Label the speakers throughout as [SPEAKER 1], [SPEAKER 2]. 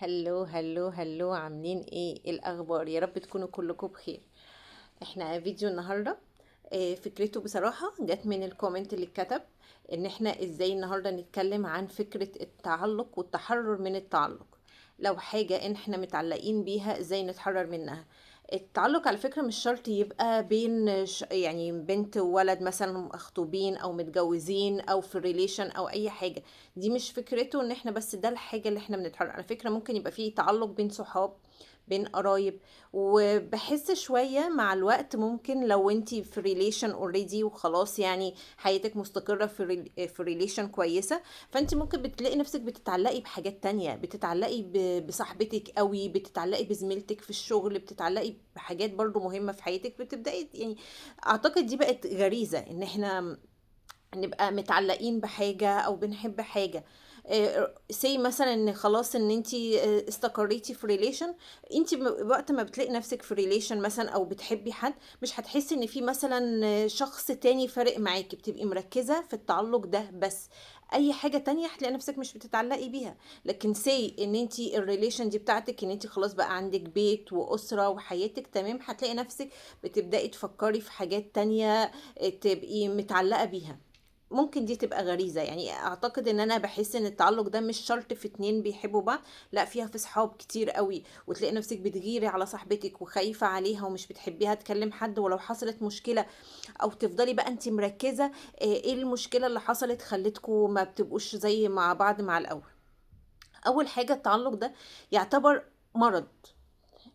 [SPEAKER 1] هلو هلو هلو، عاملين إيه الاخبار؟ يا رب تكونوا كلكم بخير. احنا فيديو النهارده فكرته بصراحه جت من الكومنت اللي اتكتب ان احنا ازاي النهارده نتكلم عن فكره التعلق والتحرر من التعلق. لو حاجه ان احنا متعلقين بيها ازاي نتحرر منها. التعلق على فكره مش شرط يبقى بين يعني بنت وولد مثلا مخطوبين او متجوزين او في ريليشن او اي حاجه. دي مش فكرته ان احنا بس ده الحاجة اللي احنا بنتحرك. على فكرة ممكن يبقى فيه تعلق بين صحاب، بين قرايب. وبحس شوية مع الوقت ممكن لو انتي في ريليشن اوريدي وخلاص، يعني حياتك مستقرة في ريليشن كويسة، فانتي ممكن بتلاقي نفسك بتتعلقي بحاجات تانية، بتتعلقي بصاحبتك قوي، بتتعلقي بزميلتك في الشغل، بتتعلقي بحاجات برضو مهمة في حياتك، بتبدأي يعني. اعتقد دي بقت غريزة ان احنا نبقى متعلقين بحاجة او بنحب حاجة. سي مثلا ان خلاص ان انتي استقريتي في ريليشن. انتي وقت ما بتلاقي نفسك في ريليشن مثلا او بتحبي حد، مش هتحسي ان في مثلا شخص تاني فارق معاكي، بتبقي مركزة في التعلق ده بس. اي حاجة تانية هتلاقي نفسك مش بتتعلقي بيها. لكن سي ان انتي الريليشن دي بتاعتك ان انتي خلاص بقى عندك بيت واسرة وحياتك تمام، هتلاقي نفسك بتبدأي تفكري في حاجات تانية تبقي متعلقة بيها. ممكن دي تبقى غريزة. يعني اعتقد ان انا بحس ان التعلق ده مش شرط في اتنين بيحبوا بعض، لا، فيها في صحاب كتير قوي، وتلاقي نفسك بتغيري على صاحبتك وخايفة عليها ومش بتحبيها تكلم حد ولو حصلت مشكلة، او تفضلي بقى انت مركزة ايه المشكلة اللي حصلت خلتكوا ما بتبقوش زي مع بعض مع الاول. اول حاجة التعلق ده يعتبر مرض.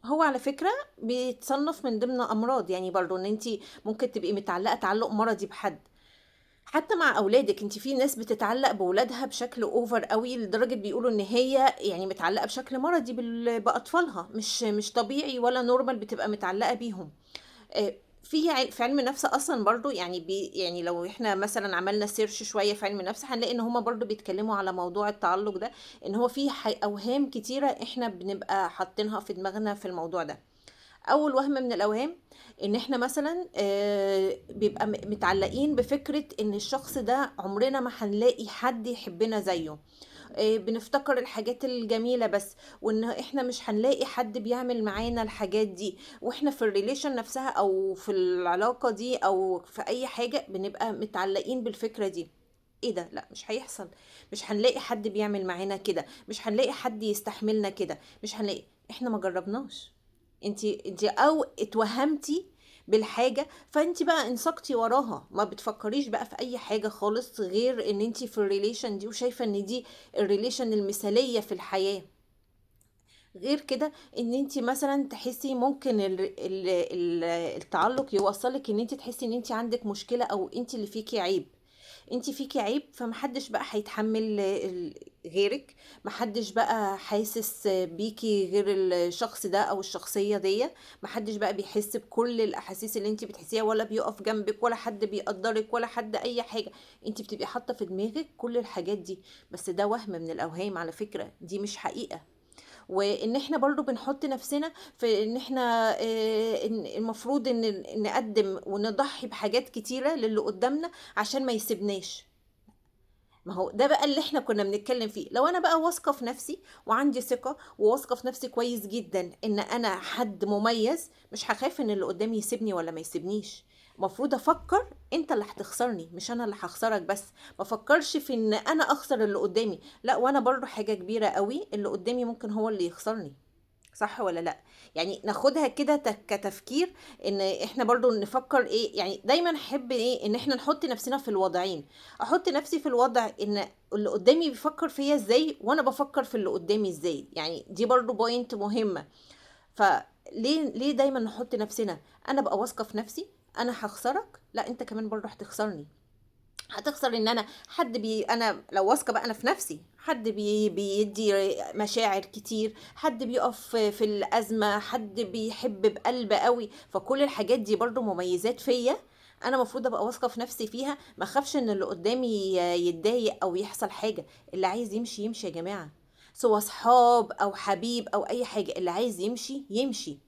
[SPEAKER 1] هو على فكرة بيتصنف من ضمن امراض، يعني برضو ان انت ممكن تبقي متعلقة تعلق مرضي بحد. حتى مع اولادك، انت في ناس بتتعلق باولادها بشكل اوفر قوي لدرجه بيقولوا ان هي يعني متعلقه بشكل مرضي باطفالها، مش طبيعي ولا نورمال بتبقى متعلقه بيهم. في علم نفس اصلا برضو، يعني يعني لو احنا مثلا عملنا سيرش شويه في علم نفس هنلاقي ان هما برضو بيتكلموا على موضوع التعلق ده، ان هو في اوهام كتيره احنا بنبقى حاطينها في دماغنا في الموضوع ده. اول وهم من الاوهام ان احنا مثلا بيبقى متعلقين بفكرة ان الشخص ده عمرنا ما هنلاقي حد يحبنا زيه. بنفتكر الحاجات الجميلة بس، وان احنا مش هنلاقي حد بيعمل معانا الحاجات دي واحنا في الريليشن نفسها او في العلاقة دي او في اي حاجة، بنبقى متعلقين بالفكرة دي. ايه ده؟ لا، مش هيحصل. مش هنلاقي حد بيعمل معانا كده، مش هنلاقي حد يستحملنا كده، مش هنلاقي. احنا ما جربناش. انتي او اتوهمتي بالحاجة، فانتي بقى انساقتي وراها، ما بتفكريش بقى في اي حاجة خالص غير ان انتي في الريليشن دي وشايفة ان دي الريليشن المثالية في الحياة. غير كده ان انتي مثلا تحسي ممكن التعلق يوصلك ان انتي تحسي ان انتي عندك مشكلة او انتي اللي فيكي عيب. انتي فيكي عيب، فمحدش بقى هيتحمل غيرك. محدش بقى حاسس بيكي غير الشخص ده او الشخصية دي. محدش بقى بيحس بكل الاحاسيس اللي انتي بتحسيها، ولا بيقف جنبك، ولا حد بيقدرك، ولا حد اي حاجة. انتي بتبقي حاطة في دماغك كل الحاجات دي. بس ده وهم من الاوهام على فكرة، دي مش حقيقة. وان احنا برضو بنحط نفسنا في ان احنا إن المفروض ان نقدم ونضحي بحاجات كتيرة للي قدامنا عشان ما يسيبناش. ما هو ده بقى اللي احنا كنا بنتكلم فيه. لو انا بقى واثقة في نفسي وعندي ثقة وواثقة في نفسي كويس جدا ان انا حد مميز، مش هخاف ان اللي قدامي يسيبني ولا ما يسيبنيش. المفروض افكر انت اللي هتخسرني مش انا اللي هخسرك بس. ما افكرش في ان انا اخسر اللي قدامي، لا، وانا برضو حاجة كبيرة قوي اللي قدامي ممكن هو اللي يخسرني. صح ولا لا؟ يعني ناخدها كده كتفكير، ان احنا برضو نفكر ايه. يعني دايما احب ايه ان احنا نحط نفسنا في الوضعين. احط نفسي في الوضع ان اللي قدامي بيفكر فيا ازاي وانا بفكر في اللي قدامي ازاي، يعني دي برضو بوينت مهمة. فليه دايما نحط نفسنا؟ انا بقى واثقة في نفسي، انا هخسرك، لا، انت كمان برضو هتخسرني. هتخسر ان انا لو واثقه بقى انا في نفسي، حد بيدي مشاعر كتير، حد بيقف في الازمه، حد بيحب بقلب قوي، فكل الحاجات دي برضو مميزات فيا. انا المفروض ابقى واثقه في نفسي فيها، ما اخافش ان اللي قدامي يتضايق او يحصل حاجه. اللي عايز يمشي يمشي يا جماعه، سواء صحاب او حبيب او اي حاجه، اللي عايز يمشي يمشي.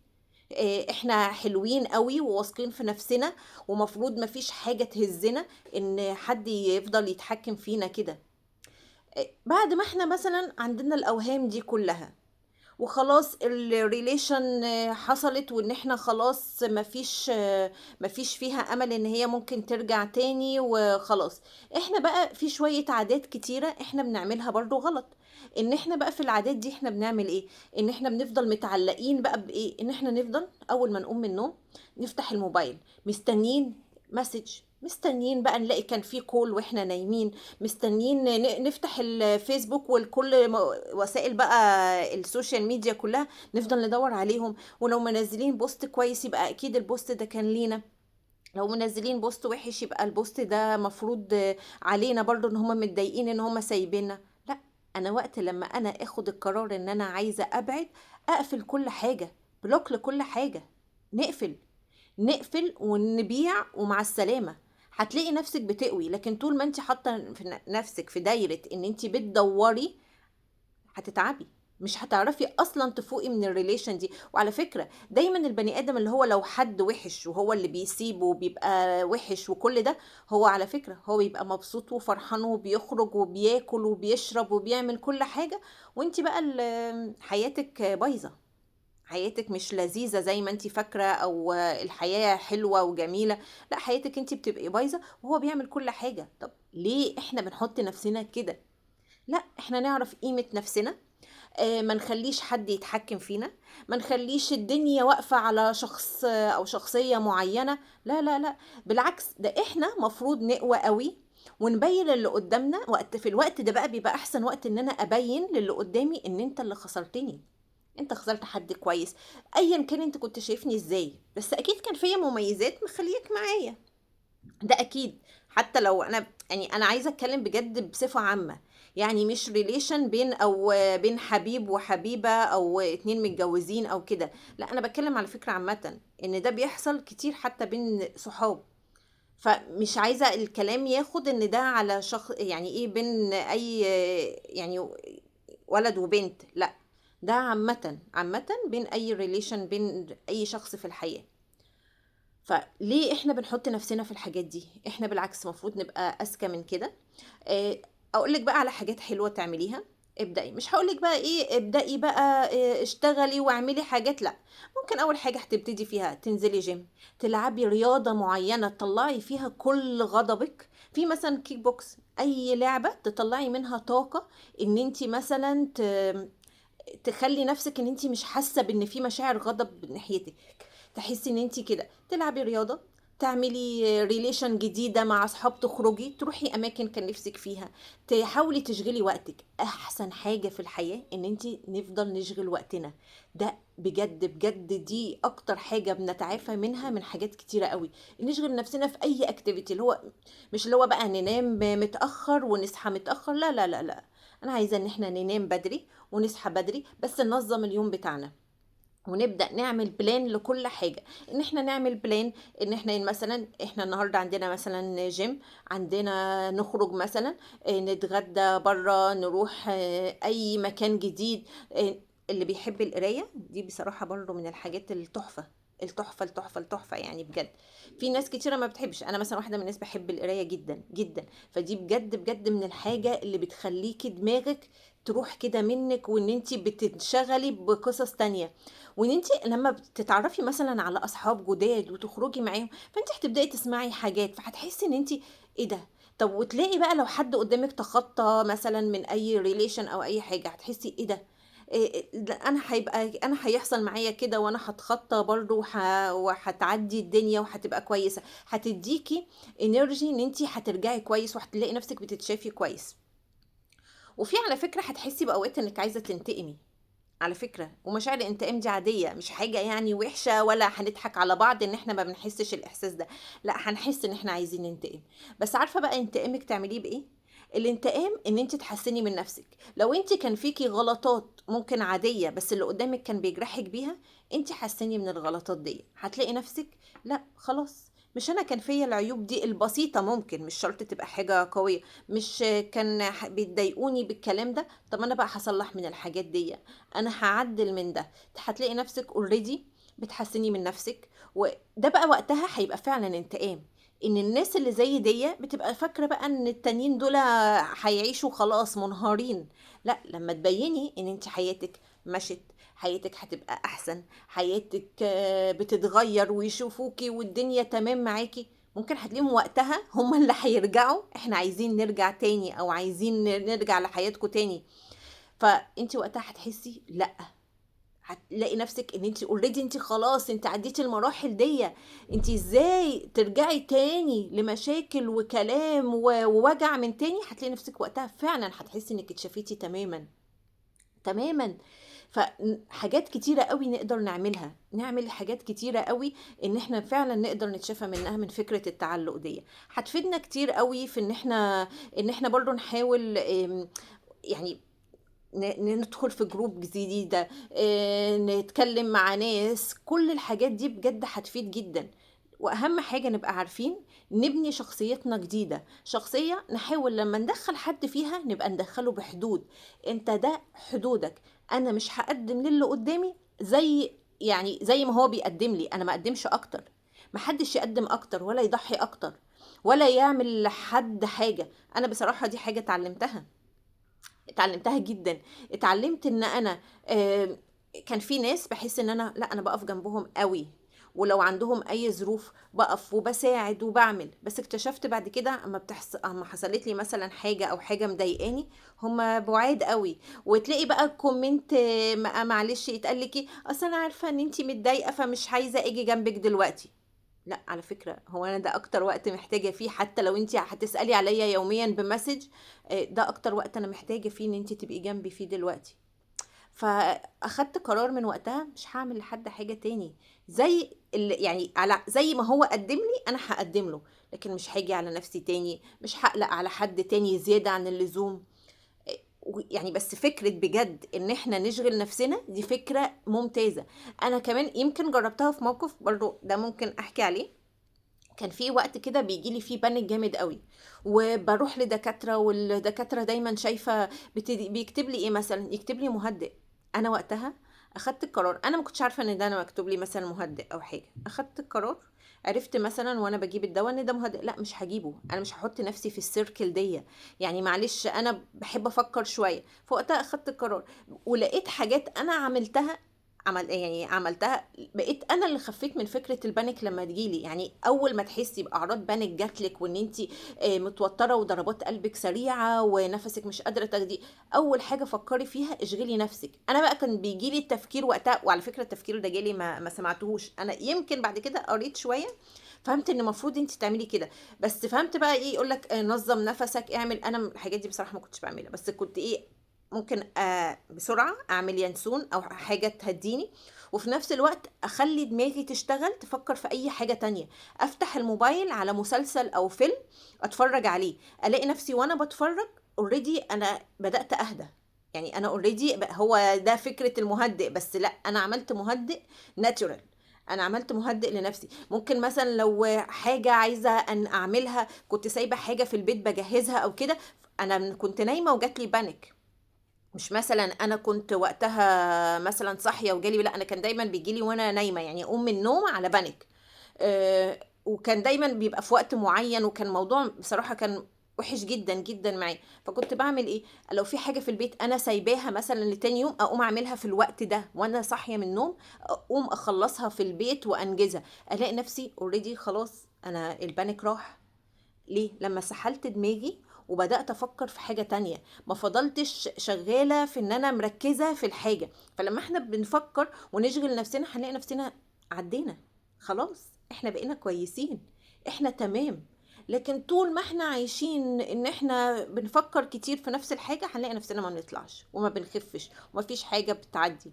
[SPEAKER 1] احنا حلوين قوي وواثقين في نفسنا، ومفروض مفيش حاجة تهزنا ان حد يفضل يتحكم فينا كده. بعد ما احنا مثلا عندنا الاوهام دي كلها، وخلاص الريليشن حصلت، وان احنا خلاص مفيش فيها امل ان هي ممكن ترجع تاني وخلاص. احنا بقى في شوية عادات كتيرة احنا بنعملها برضو غلط. ان احنا بقى في العادات دي احنا بنعمل ايه؟ ان احنا بنفضل متعلقين بقى بايه؟ ان احنا نفضل اول ما نقوم من النوم نفتح الموبايل مستنيين مسج، مستنيين بقى نلاقي كان في كول واحنا نايمين، مستنيين نفتح الفيسبوك والكل وسائل بقى السوشيال ميديا كلها نفضل ندور عليهم. ولو منزلين بوست كويس يبقى اكيد البوست ده كان لينا، لو منزلين بوست وحش يبقى البوست ده مفروض علينا برضو، ان هم متضايقين ان هم سايبيننا. لا، انا وقت لما انا اخد القرار ان انا عايزة ابعد، اقفل كل حاجة، بلوك لكل حاجة، نقفل ونبيع ومع السلامة. هتلاقي نفسك بتقوي. لكن طول ما انت حاطه في نفسك في دايرة ان انت بتدوري، هتتعبي، مش هتعرفي اصلا تفوقي من الريليشن دي. وعلى فكرة دايما البني ادم اللي هو لو حد وحش وهو اللي بيسيبه وبيبقى وحش وكل ده، هو على فكرة هو بيبقى مبسوط وفرحان وبيخرج وبياكل وبيشرب وبيعمل كل حاجة، وانت بقى حياتك بايظة، حياتك مش لذيذة زي ما انت فاكرة، او الحياة حلوة وجميلة. لا، حياتك انت بتبقي بايظة وهو بيعمل كل حاجة. طب ليه احنا بنحط نفسنا كده؟ لا، احنا نعرف قيمة نفسنا. ما نخليش حد يتحكم فينا، ما نخليش الدنيا واقفة على شخص او شخصية معينة. لا لا لا، بالعكس، ده احنا مفروض نقوى قوي ونبين للي قدامنا. في الوقت ده بقى بيبقى احسن وقت ان انا ابين للي قدامي ان انت اللي خسرتني، انت خسرت حد كويس. ايا كان انت كنت شايفني ازاي، بس اكيد كان فيا مميزات مخليك معايا، ده اكيد. حتى لو انا يعني انا عايزه اتكلم بجد بصفه عامه، يعني مش ريليشن بين او بين حبيب وحبيبه او اتنين متجوزين او كده. لا، انا بتكلم على فكره عامه ان ده بيحصل كتير حتى بين صحاب. فمش عايزه الكلام ياخد ان ده على شخص، يعني ايه، بين اي يعني ولد وبنت، لا، ده عامة عامة بين أي ريليشن بين أي شخص في الحياة. فليه احنا بنحط نفسنا في الحاجات دي؟ احنا بالعكس مفروض نبقى أذكى من كده. أقولك بقى على حاجات حلوة تعمليها. ابدأي، مش هقولك بقى ايه ابدأي بقى اشتغلي واعملي حاجات، لا. ممكن أول حاجة هتبتدي فيها تنزلي جيم، تلعبي رياضة معينة تطلعي فيها كل غضبك، في مثلا كيك بوكس، أي لعبة تطلعي منها طاقة. ان انت مثلا تخلي نفسك ان انت مش حاسه بان في مشاعر غضب ناحيتك، تحسي ان انت كده تلعبي رياضه، تعملي ريليشن جديده مع اصحاب، تخرجي تروحي اماكن كان نفسك فيها، تحاولي تشغلي وقتك. احسن حاجه في الحياه ان انت نفضل نشغل وقتنا، ده بجد بجد دي اكتر حاجه بنتعافى منها من حاجات كتيره قوي. نشغل نفسنا في اي اكتيفيتي، اللي هو مش اللي هو بقى ننام متاخر ونصحى متاخر، لا لا لا لا. انا عايزه ان احنا ننام بدري ونصحى بدري، بس ننظم اليوم بتاعنا ونبدأ نعمل بلان لكل حاجة. ان احنا نعمل بلان ان احنا مثلا احنا النهاردة عندنا مثلا جيم، عندنا نخرج مثلا، نتغدى برا، نروح اي مكان جديد. اللي بيحب القراية دي بصراحة برضو من الحاجات التحفة، التحفة يعني بجد. في ناس كتيرة ما بتحبش، انا مثلا واحدة من الناس بحب القراية جدا جدا. فدي بجد بجد من الحاجة اللي بتخليكي دماغك تروح كده منك، وان انتي بتنشغلي بقصص تانية. وان انت لما بتتعرفي مثلا على اصحاب جداد وتخرجي معاهم، فانت هتبداي تسمعي حاجات، فهتحسي ان انت ايه ده. طب وتلاقي بقى لو حد قدامك تخطى مثلا من اي ريليشن او اي حاجه، هتحسي ايه ده، ده انا انا هيحصل معايا كده، وانا هتخطى برضو وهتعدي الدنيا وهتبقى كويسه. هتديكي انرجي ان انت هترجعي كويس وهتلاقي نفسك بتتشافي كويس. وفي على فكره هتحسي باوقات انك عايزه تنتقمي، على فكرة، ومشاعر الانتقام دي عادية، مش حاجة يعني وحشة، ولا هنضحك على بعض ان احنا ما بنحسش الاحساس ده. لا، هنحس ان احنا عايزين ننتقم. بس عارفة بقى انتقامك تعمليه بايه؟ الانتقام ان انت تحسني من نفسك. لو انت كان فيكي غلطات ممكن عادية بس اللي قدامك كان بيجرحك بيها، انت حسني من الغلطات دي، هتلاقي نفسك لا خلاص، مش انا كان فيا العيوب دي البسيطة، ممكن مش شرط تبقى حاجة قوية، مش كان بيضايقوني بالكلام ده، طب انا بقى هصلح من الحاجات دي، انا هعدل من ده. هتلاقي نفسك اوريدي بتحسني من نفسك. وده بقى وقتها هيبقى فعلا انتقام. ان الناس اللي زي دي بتبقى فاكره بقى ان التانيين دول هيعيشوا خلاص منهارين. لا، لما تبيني ان انت حياتك مشت، حياتك هتبقى احسن، حياتك بتتغير ويشوفوكي والدنيا تمام معاكي، ممكن هتلاقيهم وقتها هم اللي هيرجعوا احنا عايزين نرجع تاني او عايزين نرجع لحياتكم تاني. فانت وقتها هتحسي لا، هتلاقي نفسك ان انت اوريدي انت خلاص انت عديتي المراحل دي، انت ازاي ترجعي تاني لمشاكل وكلام ووجع من تاني؟ هتلاقي نفسك وقتها فعلا هتحسي انك اتشفيتي تماما تماما. فحاجات كتيرة قوي نقدر نعملها، نعمل حاجات كتيرة قوي ان احنا فعلا نقدر نتشافى منها من فكرة التعلق دي. هتفيدنا كتير قوي في ان احنا برضو نحاول يعني ندخل في جروب جديدة، نتكلم مع ناس، كل الحاجات دي بجد هتفيد جدا. واهم حاجة نبقى عارفين نبني شخصيتنا جديدة، شخصية نحاول لما ندخل حد فيها نبقى ندخله بحدود. انت ده حدودك، انا مش هقدم للي قدامي زي ما هو بيقدم لي، انا ما اقدمش اكتر، محدش يقدم اكتر ولا يضحي اكتر ولا يعمل لحد حاجة. انا بصراحة دي حاجة اتعلمتها جدا. اتعلمت ان انا كان في ناس بحس ان انا لا، انا بقف جنبهم قوي، ولو عندهم اي ظروف بقف وبساعد وبعمل. بس اكتشفت بعد كده اما حصلت لي مثلا حاجه او حاجه مضايقاني، هما بعاد قوي. وتلاقي بقى كومنت معلش يتقال لك ايه، اصل انا عارفه ان انتي متضايقه فمش عايزه اجي جنبك دلوقتي. لا على فكرة، هو انا ده اكتر وقت محتاجة فيه، حتى لو انت هتسألي عليا يوميا بمسج، ده اكتر وقت انا محتاجة فيه ان انت تبقي جنبي فيه دلوقتي. فاخدت قرار من وقتها مش هعمل لحد حاجة تاني، يعني على زي ما هو قدم لي انا هقدم له، لكن مش هاجي على نفسي تاني، مش هقلق على حد تاني زيادة عن اللزوم. يعني بس فكرة بجد ان احنا نشغل نفسنا دي فكرة ممتازة. انا كمان يمكن جربتها في موقف برضو ده ممكن احكي عليه. كان في وقت كده بيجي لي فيه بانيك جامد قوي، وبروح لدكاتره، والدكاتره دايما شايفه بيكتب لي ايه، مثلا يكتب لي مهدئ. انا وقتها اخدت القرار، انا ما كنتش عارفه ان ده انا مكتوب لي مثلا مهدئ او حاجه. اخدت القرار، عرفت مثلا وانا بجيب الدواء ان ده مهدئ، لا مش هجيبه، انا مش هحط نفسي في السيركل دي. يعني معلش انا بحب افكر شويه. فوقتها اخدت القرار، ولقيت حاجات انا عملتها، بقيت انا اللي خفيت من فكره البانيك لما تجيلي. يعني اول ما تحسي باعراض بانيك جاتلك وان انت متوتره وضربات قلبك سريعه ونفسك مش قادره تاخدي، اول حاجه فكري فيها اشغلي نفسك. انا بقى كان بيجيلي التفكير وقتها، وعلى فكره التفكير ده جالي ما سمعتهوش انا، يمكن بعد كده قريت شويه فهمت ان المفروض انت تعملي كده. بس فهمت بقى ايه، يقول لك نظم نفسك، اعمل. انا الحاجات دي بصراحه ما كنتش بعملها، بس كنت ايه، ممكن بسرعة أعمل ينسون أو حاجة تهديني، وفي نفس الوقت أخلي دماغي تشتغل تفكر في أي حاجة تانية. أفتح الموبايل على مسلسل أو فيلم أتفرج عليه، ألاقي نفسي وأنا بتفرج اوريدي أنا بدأت أهدى. يعني أنا اوريدي هو ده فكرة المهدئ، بس لا، أنا عملت مهدئ ناتشورال. انا عملت مهدئ لنفسي. ممكن مثلا لو حاجه عايزه ان اعملها، كنت سايبه حاجه في البيت بجهزها او كده، انا كنت نايمه وجات لي بانيك. مش مثلا انا كنت وقتها مثلا صاحيه وجالي، لا انا كان دايما بيجيلي وانا نايمه، يعني اقوم من النوم على بانيك. وكان دايما بيبقى في وقت معين، وكان موضوع بصراحه كان وحش جدا جدا معايا. فكنت بعمل ايه، لو في حاجه في البيت انا سايباها مثلا لتاني يوم، اقوم اعملها في الوقت ده وانا صاحيه من النوم، اقوم اخلصها في البيت وانجزها. الاقي نفسي اوريدي خلاص انا البانيك راح. ليه؟ لما سحلت دماغي وبدأت أفكر في حاجة تانية، ما فضلتش شغالة في إن أنا مركزة في الحاجة. فلما احنا بنفكر ونشغل نفسنا هنلاقي نفسنا عدينا، خلاص احنا بقينا كويسين، احنا تمام. لكن طول ما احنا عايشين ان احنا بنفكر كتير في نفس الحاجة هنلاقي نفسنا ما بنطلعش وما بنخفش ومفيش حاجة بتعدي.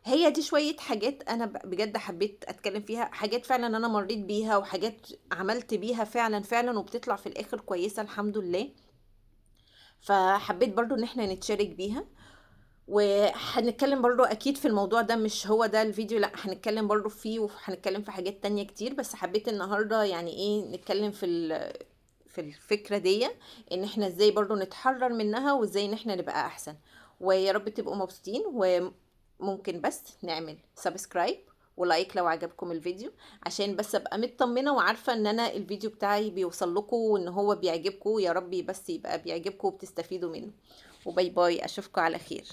[SPEAKER 1] هي دي شوية حاجات أنا بجد حبيت أتكلم فيها، حاجات فعلا أنا مريت بيها وحاجات عملت بيها فعلا فعلا وبتطلع في الآخر كويسة الحمد لله. فحبيت برضو إن احنا نتشارك بيها، وهنتكلم برضو أكيد في الموضوع ده، مش هو ده الفيديو، لأ هنتكلم برضو فيه وهنتكلم في حاجات تانية كتير. بس حبيت النهاردة يعني إيه نتكلم في الفكرة دي، ان احنا ازاي برضو نتحرر منها وازاي ان احنا نبقى احسن. ويا رب تبقوا مبسوطين. وممكن بس نعمل سبسكرايب ولايك لو عجبكم الفيديو، عشان بس ابقى مطمنة وعارفة ان انا الفيديو بتاعي بيوصل لكم وان هو بيعجبكم. يا رب بس يبقى بيعجبكم وبتستفيدوا منه. وباي باي، اشوفكم على خير.